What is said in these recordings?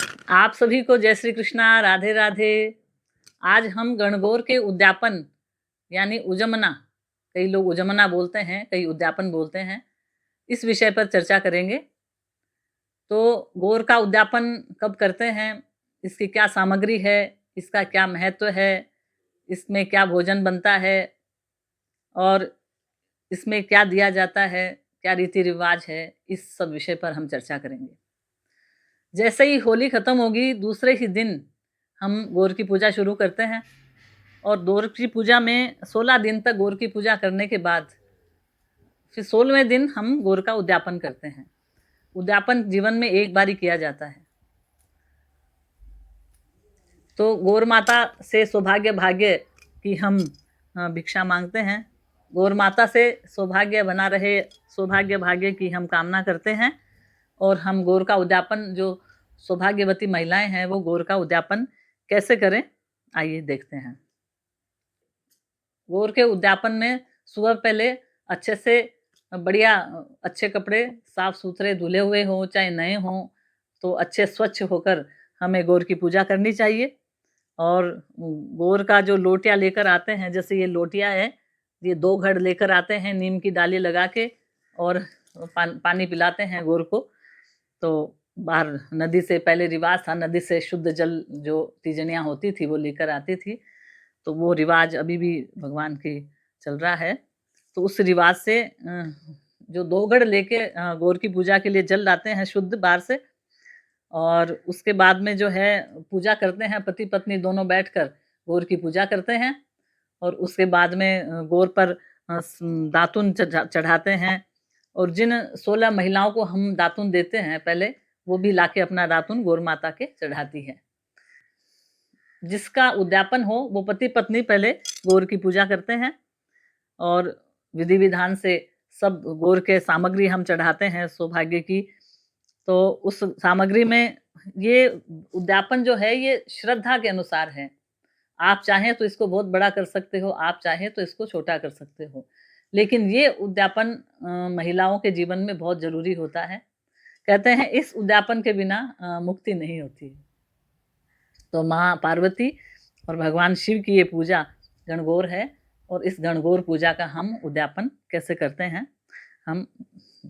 आप सभी को जय श्री कृष्णा, राधे राधे। आज हम गणगौर के उद्यापन यानी उजमना, कई लोग उजमना बोलते हैं, कई उद्यापन बोलते हैं, इस विषय पर चर्चा करेंगे। तो गौर का उद्यापन कब करते हैं, इसकी क्या सामग्री है, इसका क्या महत्व है, इसमें क्या भोजन बनता है और इसमें क्या दिया जाता है, क्या रीति रिवाज है, इस सब विषय पर हम चर्चा करेंगे। जैसे ही होली खत्म होगी, दूसरे ही दिन हम गौर की पूजा शुरू करते हैं और गौर की पूजा में 16 दिन तक गौर की पूजा करने के बाद फिर 16वें दिन हम गौर का उद्यापन करते हैं। उद्यापन जीवन में एक बार ही किया जाता है। तो गौर माता से सौभाग्य भाग्य की हम भिक्षा मांगते हैं। गौर माता से सौभाग्य बना रहे, सौभाग्य भाग्य की हम कामना करते हैं और हम गौर का उद्यापन, जो सौभाग्यवती महिलाएं हैं वो गौर का उद्यापन कैसे करें, आइए देखते हैं। गौर के उद्यापन में सुबह पहले अच्छे से बढ़िया अच्छे कपड़े साफ सुथरे धुले हुए हों चाहे नए हों, तो अच्छे स्वच्छ होकर हमें गौर की पूजा करनी चाहिए। और गौर का जो लोटिया लेकर आते हैं, जैसे ये लोटिया है, ये 2 घड़ लेकर आते हैं नीम की डाली लगा के और पानी पिलाते हैं गौर को। तो बाहर नदी से पहले रिवाज था, नदी से शुद्ध जल जो तीजनियाँ होती थी वो लेकर आती थी, तो वो रिवाज अभी भी भगवान की चल रहा है। तो उस रिवाज से जो 2 घड़ लेके गौर की पूजा के लिए जल लाते हैं शुद्ध बाहर से, और उसके बाद में जो है पूजा करते हैं, पति पत्नी दोनों बैठकर गौर की पूजा करते हैं। और उसके बाद में गौर पर दातुन चढ़ाते हैं। और जिन 16 महिलाओं को हम दातुन देते हैं पहले, वो भी लाके अपना दातुन गौर माता के चढ़ाती है। जिसका उद्यापन हो वो पति पत्नी पहले गौर की पूजा करते हैं और विधि विधान से सब गौर के सामग्री हम चढ़ाते हैं सौभाग्य की। तो उस सामग्री में ये उद्यापन जो है ये श्रद्धा के अनुसार है। आप चाहें तो इसको बहुत बड़ा कर सकते हो, आप चाहें तो इसको छोटा कर सकते हो, लेकिन ये उद्यापन महिलाओं के जीवन में बहुत जरूरी होता है। कहते हैं इस उद्यापन के बिना मुक्ति नहीं होती। तो माँ पार्वती और भगवान शिव की ये पूजा गणगौर है और इस गणगौर पूजा का हम उद्यापन कैसे करते हैं हम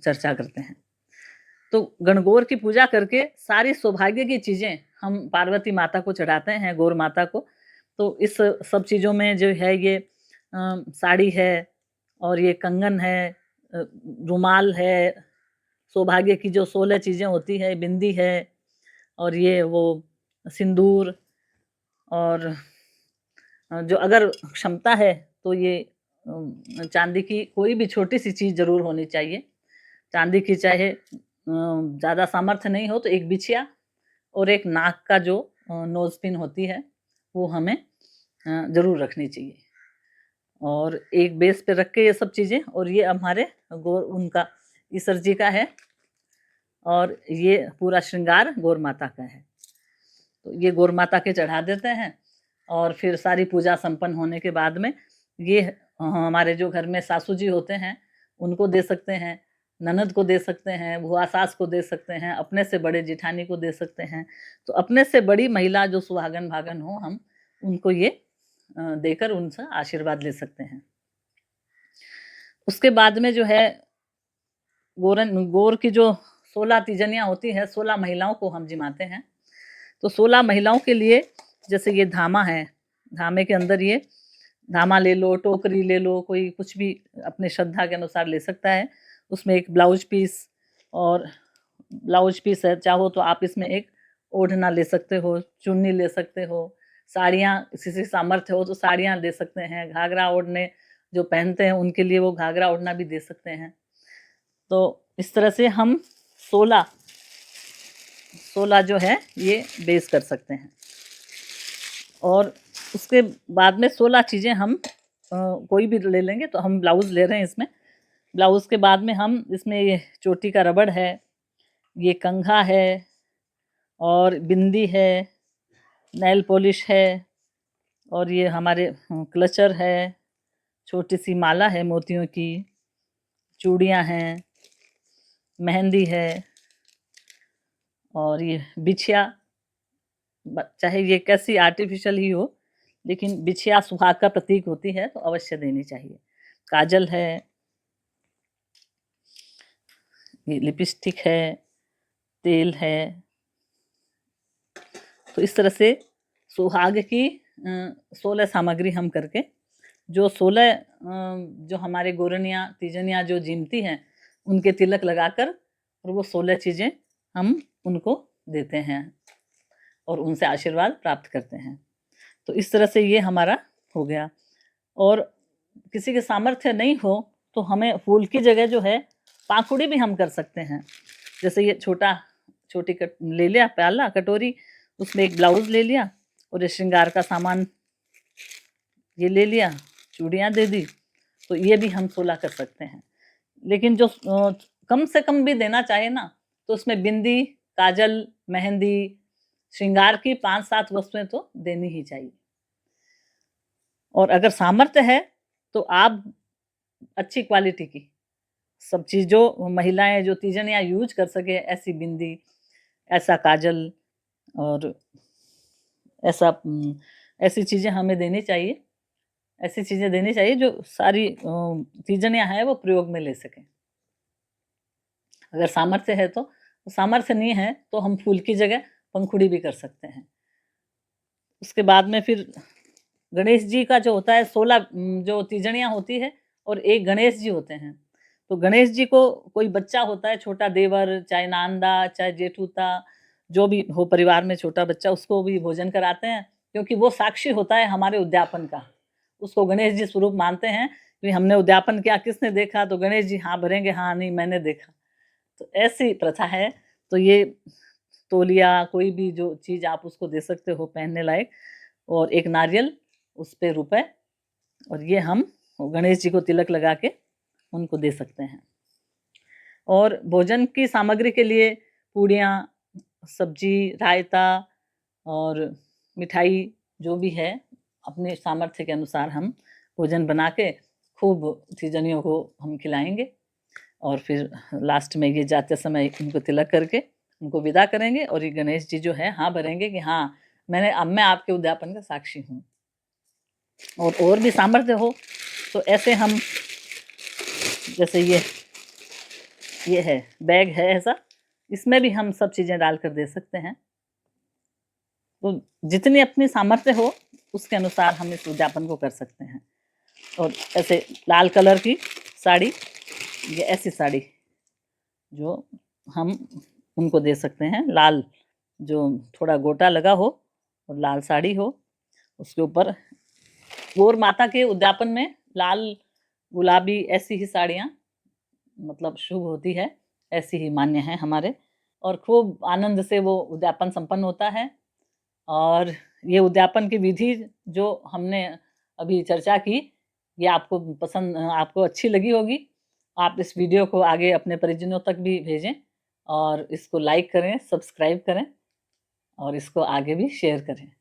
चर्चा करते हैं। तो गणगौर की पूजा करके सारी सौभाग्य की चीजें हम पार्वती माता को चढ़ाते हैं, गौर माता को। तो इस सब चीजों में जो है ये साड़ी है और ये कंगन है, रुमाल है, सौभाग्य की जो 16 चीजें होती है, बिंदी है और ये वो सिंदूर, और जो अगर क्षमता है तो ये चांदी की कोई भी छोटी सी चीज जरूर होनी चाहिए। चांदी की चाहे ज़्यादा सामर्थ्य नहीं हो तो एक बिछिया और एक नाक का जो नोज पिन होती है वो हमें जरूर रखनी चाहिए। और एक बेस पे रख के ये सब चीजें, और ये हमारे गौर उनका ईश्वर जी का है और ये पूरा श्रृंगार गौर माता का है। तो ये गौर माता के चढ़ा देते हैं और फिर सारी पूजा संपन्न होने के बाद में ये हमारे जो घर में सासू जी होते हैं उनको दे सकते हैं, ननद को दे सकते हैं, बुआ सास को दे सकते हैं, अपने से बड़े जिठानी को दे सकते हैं। तो अपने से बड़ी महिला जो सुहागन भागन हो, हम उनको ये देकर उनसे आशीर्वाद ले सकते हैं। उसके बाद में जो है गौर की जो 16 तीजनियाँ होती है, 16 महिलाओं को हम जिमाते हैं। तो 16 महिलाओं के लिए जैसे ये धामा है, धामे के अंदर ये धामा ले लो, टोकरी ले लो, कोई कुछ भी अपने श्रद्धा के अनुसार ले सकता है। उसमें एक ब्लाउज पीस, और ब्लाउज पीस है, चाहो तो आप इसमें एक ओढ़ना ले सकते हो, चुन्नी ले सकते हो, साड़ियाँ किसी से सामर्थ्य हो तो साड़ियाँ दे सकते हैं, घाघरा ओढ़ने जो पहनते हैं उनके लिए वो घाघरा ओढ़ना भी दे सकते हैं। तो इस तरह से हम 16 जो है ये बेस कर सकते हैं। और उसके बाद में 16 चीज़ें हम कोई भी ले लेंगे। तो हम ब्लाउज़ ले रहे हैं इसमें। ब्लाउज़ के बाद में हम इसमें ये चोटी का रबड़ है, ये कंघा है और बिंदी है, नेल पॉलिश है और ये हमारे क्लचर है, छोटी सी माला है मोतियों की, चूड़ियाँ हैं, मेहंदी है और ये बिछिया चाहे ये कैसी आर्टिफिशियल ही हो, लेकिन बिछिया सुहाग का प्रतीक होती है तो अवश्य देनी चाहिए। काजल है, ये लिपस्टिक है, तेल है। तो इस तरह से सुहाग की 16 सामग्री हम करके जो 16 जो हमारे गोरनिया तीजनिया जो जीमती हैं उनके तिलक लगाकर और वो 16 चीज़ें हम उनको देते हैं और उनसे आशीर्वाद प्राप्त करते हैं। तो इस तरह से ये हमारा हो गया। और किसी के सामर्थ्य नहीं हो तो हमें फूल की जगह जो है पाखुड़ी भी हम कर सकते हैं। जैसे ये छोटी ले लिया प्याला कटोरी, उसमें एक ब्लाउज ले लिया और ये श्रृंगार का सामान ये ले लिया, चूड़ियाँ दे दी, तो ये भी हम 16 कर सकते हैं। लेकिन जो कम से कम भी देना चाहे ना, तो उसमें बिंदी, काजल, मेहंदी, श्रृंगार की 5-7 वस्तुएं तो देनी ही चाहिए। और अगर सामर्थ्य है तो आप अच्छी क्वालिटी की सब चीज़ जो महिलाएं जो तीजनिया यूज कर सके, ऐसी बिंदी, ऐसा काजल और ऐसी चीज़ें हमें देनी चाहिए। ऐसी चीज़ें देनी चाहिए जो सारी तीजनिया है वो प्रयोग में ले सकें। अगर सामर्थ्य है तो, सामर्थ्य नहीं है तो हम फूल की जगह पंखुड़ी भी कर सकते हैं। उसके बाद में फिर गणेश जी का जो होता है 16 जो तीजनियाँ होती है और एक गणेश जी होते हैं। तो गणेश जी को कोई बच्चा होता है, छोटा देवर, चाहे नांदा, चाहे जेठूता, जो भी हो परिवार में छोटा बच्चा, उसको भी भोजन कराते हैं, क्योंकि वो साक्षी होता है हमारे उद्यापन का। उसको गणेश जी स्वरूप मानते हैं कि हमने उद्यापन किया, किसने देखा? तो गणेश जी हाँ भरेंगे, हाँ नहीं मैंने देखा। तो ऐसी प्रथा है। तो ये तौलिया, कोई भी जो चीज़ आप उसको दे सकते हो पहनने लायक, और एक नारियल, उस पे रुपए, और ये हम गणेश जी को तिलक लगा के उनको दे सकते हैं। और भोजन की सामग्री के लिए पूड़ियाँ, सब्जी, रायता और मिठाई जो भी है, अपने सामर्थ्य के अनुसार हम भोजन बना के खूब तीजनियों को हम खिलाएँगे। और फिर लास्ट में ये जाते समय इनको तिलक करके उनको विदा करेंगे और ये गणेश जी जो है हाँ भरेंगे कि हाँ मैं आपके उद्यापन का साक्षी हूँ। और भी सामर्थ्य हो तो ऐसे हम, जैसे ये है बैग है ऐसा, इसमें भी हम सब चीज़ें डालकर दे सकते हैं। तो जितनी अपनी सामर्थ्य हो उसके अनुसार हम इस उद्यापन को कर सकते हैं। और ऐसे लाल कलर की साड़ी, ये ऐसी साड़ी जो हम उनको दे सकते हैं, लाल जो थोड़ा गोटा लगा हो और लाल साड़ी हो, उसके ऊपर गौर माता के उद्यापन में लाल गुलाबी ऐसी ही साड़ियाँ मतलब शुभ होती है, ऐसी ही मान्य है हमारे। और खूब आनंद से वो उद्यापन संपन्न होता है। और ये उद्यापन की विधि जो हमने अभी चर्चा की, ये आपको अच्छी लगी होगी। आप इस वीडियो को आगे अपने परिजनों तक भी भेजें और इसको लाइक करें, सब्सक्राइब करें और इसको आगे भी शेयर करें।